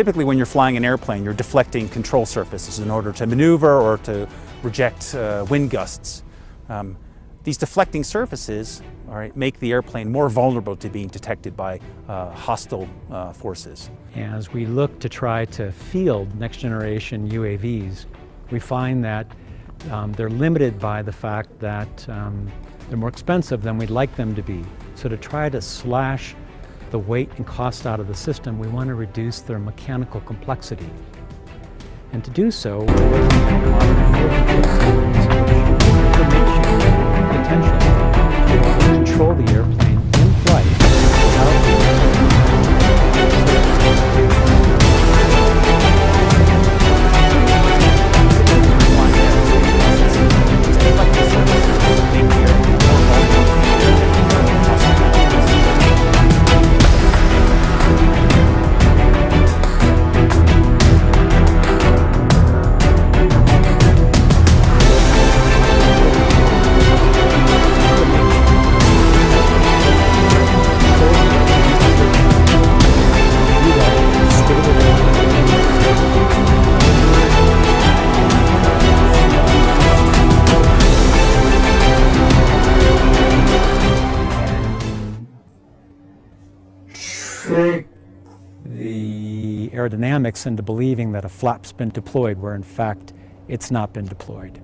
Typically when you're flying an airplane, you're deflecting control surfaces in order to maneuver or to reject wind gusts. These deflecting surfaces, all right, make the airplane more vulnerable to being detected by hostile forces. As we look to try to field next generation UAVs, we find that they're limited by the fact that they're more expensive than we'd like them to be. So to try to slash the weight and cost out of the system, we want to reduce their mechanical complexity. And to do so, we're looking at modern potential to control the airplane in flight without the aerodynamics into believing that a flap's been deployed where in fact it's not been deployed.